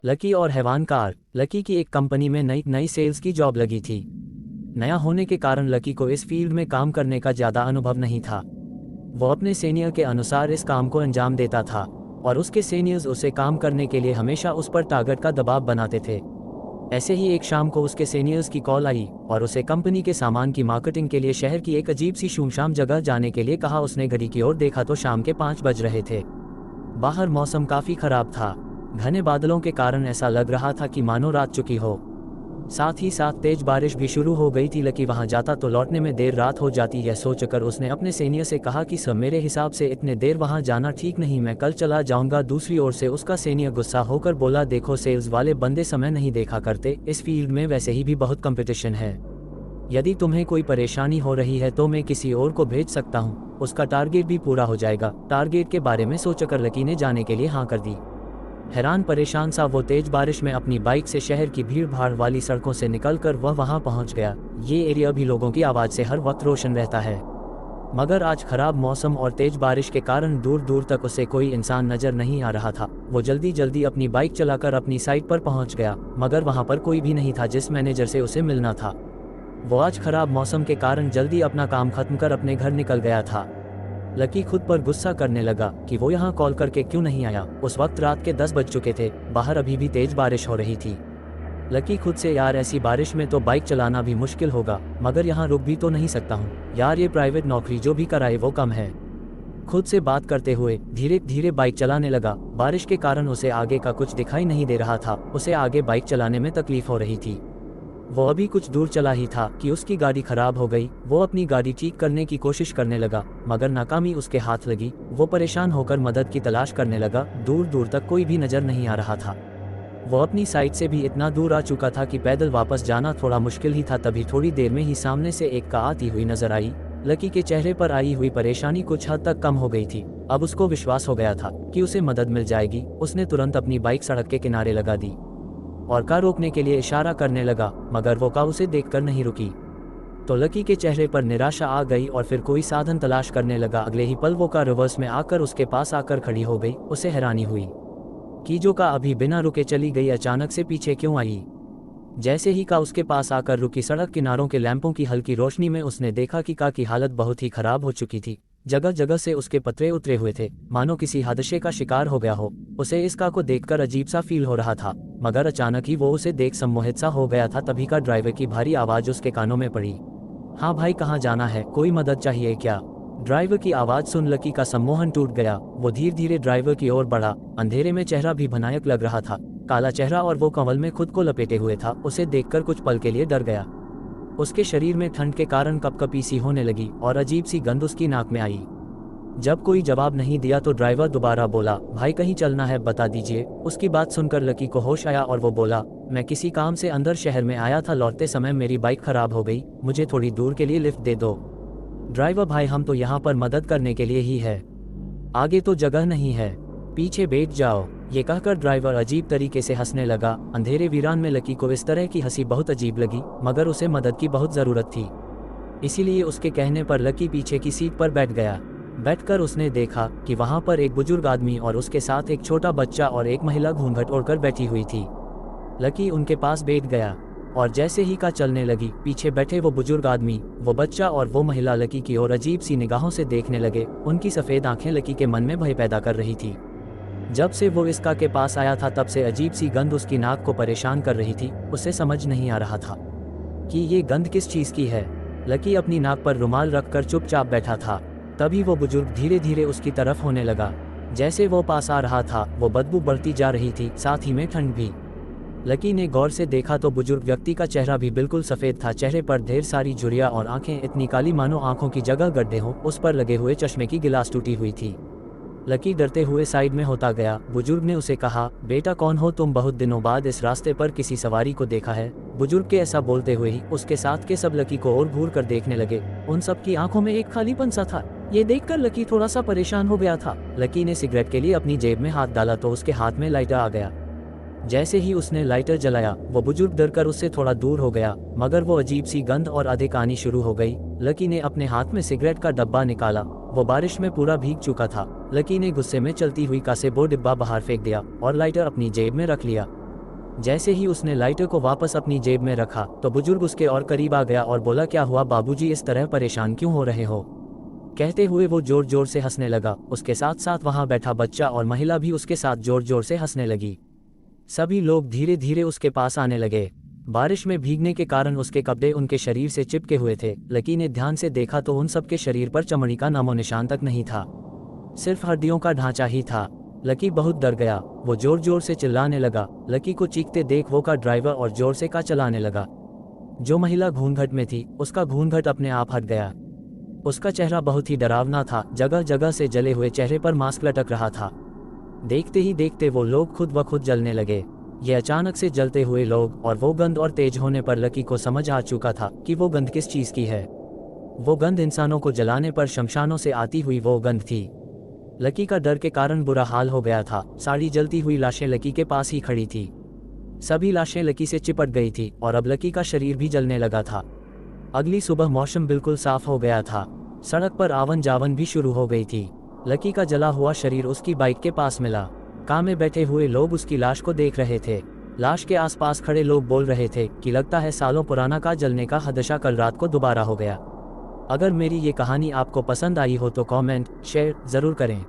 Lucky और हैवान car. Lucky की एक कंपनी में नई नई सेल्स की जॉब लगी थी। नया होने के कारण लकी को इस फील्ड में काम करने का ज़्यादा अनुभव नहीं था। वो अपने सीनियर के अनुसार इस काम को अंजाम देता था और उसके सीनियर्स उसे काम करने के लिए हमेशा उस पर टारगेट का दबाव बनाते थे। ऐसे ही एक शाम को उसके सीनियर्स की कॉल आई और उसे कंपनी के सामान की मार्केटिंग के लिए शहर की एक अजीब सी सुनसान जगह जाने के लिए कहा। उसने घड़ी की ओर देखा तो शाम के 5 बज रहे थे। बाहर मौसम काफ़ी खराब था। घने बादलों के कारण ऐसा लग रहा था कि मानो रात चुकी हो। साथ ही साथ तेज बारिश भी शुरू हो गई थी। लकी वहां जाता तो लौटने में देर रात हो जाती। यह सोचकर उसने अपने सीनियर से कहा कि सर, मेरे हिसाब से इतने देर वहां जाना ठीक नहीं, मैं कल चला जाऊंगा। दूसरी ओर से उसका सीनियर गुस्सा होकर बोला, देखो सेल्स वाले बंदे समय नहीं देखा करते, इस फील्ड में वैसे ही भी बहुत कंपटीशन है। यदि तुम्हें कोई परेशानी हो रही है तो मैं किसी और को भेज सकता हूँ, उसका टारगेट भी पूरा हो जाएगा। टारगेट के बारे में सोचकर लकी ने जाने के लिए हाँ कर दी। हैरान परेशान सा वो तेज बारिश में अपनी बाइक से शहर की भीड़ भाड़ वाली सड़कों से निकलकर वह वहां पहुंच गया। ये एरिया भी लोगों की आवाज़ से हर वक्त रोशन रहता है, मगर आज खराब मौसम और तेज बारिश के कारण दूर दूर तक उसे कोई इंसान नजर नहीं आ रहा था। वो जल्दी जल्दी अपनी बाइक चलाकर अपनी साइट पर पहुंच गया, मगर वहां पर कोई भी नहीं था जिस मैनेजर से उसे मिलना था। वो आज खराब मौसम के कारण जल्दी अपना काम खत्म कर अपने घर निकल गया था। लकी खुद पर गुस्सा करने लगा कि वो यहाँ कॉल करके क्यों नहीं आया। उस वक्त रात के 10 बज चुके थे, बाहर अभी भी तेज बारिश हो रही थी। लकी खुद से, यार ऐसी बारिश में तो बाइक चलाना भी मुश्किल होगा, मगर यहाँ रुक भी तो नहीं सकता हूँ यार, ये प्राइवेट नौकरी जो भी कराए वो कम है। खुद से बात करते हुए धीरे धीरे बाइक चलाने लगा। बारिश के कारण उसे आगे का कुछ दिखाई नहीं दे रहा था। उसे आगे बाइक चलाने में तकलीफ हो रही थी। वो अभी कुछ दूर चला ही था कि उसकी गाड़ी खराब हो गई। वो अपनी गाड़ी ठीक करने की कोशिश करने लगा, मगर नाकामी उसके हाथ लगी। वो परेशान होकर मदद की तलाश करने लगा। दूर दूर तक कोई भी नजर नहीं आ रहा था। वो अपनी साइड से भी इतना दूर आ चुका था कि पैदल वापस जाना थोड़ा मुश्किल ही था। तभी थोड़ी देर में ही सामने से एक कार आती हुई नजर आई। लकी के चेहरे पर आई हुई परेशानी कुछ हद तक कम हो गई थी। अब उसको विश्वास हो गया था कि उसे मदद मिल जाएगी। उसने तुरंत अपनी बाइक सड़क के किनारे लगा दी और कार रोकने के लिए इशारा करने लगा, मगर वो कार उसे देखकर नहीं रुकी। तो लकी के चेहरे पर निराशा आ गई और फिर कोई साधन तलाश करने लगा। अगले ही पल वो कार रिवर्स में आकर उसके पास आकर खड़ी हो गई। उसे हैरानी हुई कि जो कार अभी बिना रुके चली गई अचानक से पीछे क्यों आई। जैसे ही कार उसके पास आकर रुकी, सड़क किनारों के लैंपों की हल्की रोशनी में उसने देखा कि कार की हालत बहुत ही खराब हो चुकी थी। जगह जगह से उसके पतरे उतरे हुए थे, मानो किसी हादसे का शिकार हो गया हो। उसे इस कार को देखकर अजीब सा फील हो रहा था, मगर अचानक ही वो उसे देख सम्मोहित सा हो गया था। तभी का ड्राइवर की भारी आवाज़ उसके कानों में पड़ी। हाँ भाई, कहाँ जाना है, कोई मदद चाहिए क्या? ड्राइवर की आवाज़ सुन लकी का सम्मोहन टूट गया। वो धीरे धीरे ड्राइवर की ओर बढ़ा। अंधेरे में चेहरा भी भयानक लग रहा था, काला चेहरा और वो कंबल में खुद को लपेटे हुए था। उसे देखकर कुछ पल के लिए डर गया। उसके शरीर में ठंड के कारण कपकपी सी होने लगी और अजीब सी गंध उसकी नाक में आई। जब कोई जवाब नहीं दिया तो ड्राइवर दोबारा बोला, भाई कहीं चलना है, बता दीजिए। उसकी बात सुनकर लकी को होश आया और वो बोला, मैं किसी काम से अंदर शहर में आया था, लौटते समय मेरी बाइक खराब हो गई, मुझे थोड़ी दूर के लिए लिफ्ट दे दो। ड्राइवर, भाई हम तो यहाँ पर मदद करने के लिए ही है, आगे तो जगह नहीं है, पीछे बैठ जाओ। ये कहकर ड्राइवर अजीब तरीके से हंसने लगा। अंधेरे वीरान में लकी को इस तरह की हंसी बहुत अजीब लगी, मगर उसे मदद की बहुत ज़रूरत थी। इसीलिए उसके कहने पर लकी पीछे की सीट पर बैठ गया। बैठकर उसने देखा कि वहां पर एक बुजुर्ग आदमी और उसके साथ एक छोटा बच्चा और एक महिला घूंघट ओढ़कर बैठी हुई थी। लकी उनके पास बैठ गया और जैसे ही कार चलने लगी, पीछे बैठे वो बुजुर्ग आदमी, वो बच्चा और वो महिला लकी की ओर अजीब सी निगाहों से देखने लगे। उनकी सफ़ेद आंखें लकी के मन में भय पैदा कर रही थी। जब से वो इस कार के पास आया था तब से अजीब सी गंध उसकी नाक को परेशान कर रही थी। उसे समझ नहीं आ रहा था कि ये गंध किस चीज़ की है। लकी अपनी नाक पर रुमाल रखकर चुपचाप बैठा था। तभी वो बुजुर्ग धीरे धीरे उसकी तरफ होने लगा। जैसे वो पास आ रहा था, वो बदबू बढ़ती जा रही थी, साथ ही में ठंड भी। लकी ने गौर से देखा तो बुजुर्ग व्यक्ति का चेहरा भी बिल्कुल सफ़ेद था। चेहरे पर ढेर सारी झुर्रियाँ और आंखें इतनी काली मानो आंखों की जगह गड्ढे हों। उस पर लगे हुए चश्मे की गिलास टूटी हुई थी। लकी डरते हुए साइड में होता गया। बुजुर्ग ने उसे कहा, बेटा कौन हो तुम, बहुत दिनों बाद इस रास्ते पर किसी सवारी को देखा है। बुजुर्ग के ऐसा बोलते हुए ही उसके साथ के सब लकी को और घूर कर देखने लगे। उन सब की आंखों में एक खालीपन सा था। ये देखकर लकी थोड़ा सा परेशान हो गया था। लकी ने सिगरेट के लिए अपनी जेब में हाथ डाला तो उसके हाथ में लाइटर आ गया। जैसे ही उसने लाइटर जलाया, वो बुजुर्ग डरकर उससे थोड़ा दूर हो गया, मगर वो अजीब सी गंध और अधिक आनी शुरू हो गई। लकी ने अपने हाथ में सिगरेट का डब्बा निकाला। वो बारिश में पूरा भीग चुका था। लकी ने गुस्से में चलती हुई कार से वो डिब्बा बाहर फेंक दिया और लाइटर अपनी जेब में रख लिया। जैसे ही उसने लाइटर को वापस अपनी जेब में रखा तो बुजुर्ग उसके और करीब आ गया और बोला, क्या हुआ बाबूजी, इस तरह परेशान क्यों हो रहे हो? कहते हुए वो जोर जोर से हंसने लगा। उसके साथ साथ वहां बैठा बच्चा और महिला भी उसके साथ जोर जोर से हंसने लगी। सभी लोग धीरे धीरे उसके पास आने लगे। बारिश में भीगने के कारण उसके कपड़े उनके शरीर से चिपके हुए थे। लकी ने ध्यान से देखा तो उन सबके शरीर पर चमड़ी का नामो निशान तक नहीं था, सिर्फ हड्डियों का ढांचा ही था। लकी बहुत डर गया। वो जोर जोर से चिल्लाने लगा। लकी को चीखते देख वो का ड्राइवर और जोर से का चलाने लगा। जो महिला घूंघट में थी उसका घूंघट अपने आप हट गया। उसका चेहरा बहुत ही डरावना था। जगह जगह से जले हुए चेहरे पर मास्क लटक रहा था। देखते ही देखते वो लोग खुद ब खुद जलने लगे। ये अचानक से जलते हुए लोग और वो गंध और तेज होने पर लकी को समझ आ चुका था कि वो गंध किस चीज़ की है। वो गंध इंसानों को जलाने पर शमशानों से आती हुई वो गंध थी। लकी का डर के कारण बुरा हाल हो गया था। सारी जलती हुई लाशें लकी के पास ही खड़ी थी। सभी लाशें लकी से चिपट गई थी और अब लकी का शरीर भी जलने लगा था। अगली सुबह मौसम बिल्कुल साफ हो गया था। सड़क पर आवन जावन भी शुरू हो गई थी। लकी का जला हुआ शरीर उसकी बाइक के पास मिला। कार में बैठे हुए लोग उसकी लाश को देख रहे थे। लाश के आसपास खड़े लोग बोल रहे थे कि लगता है सालों पुराना कार जलने का हादसा कल रात को दोबारा हो गया। अगर मेरी ये कहानी आपको पसंद आई हो तो कमेंट शेयर ज़रूर करें।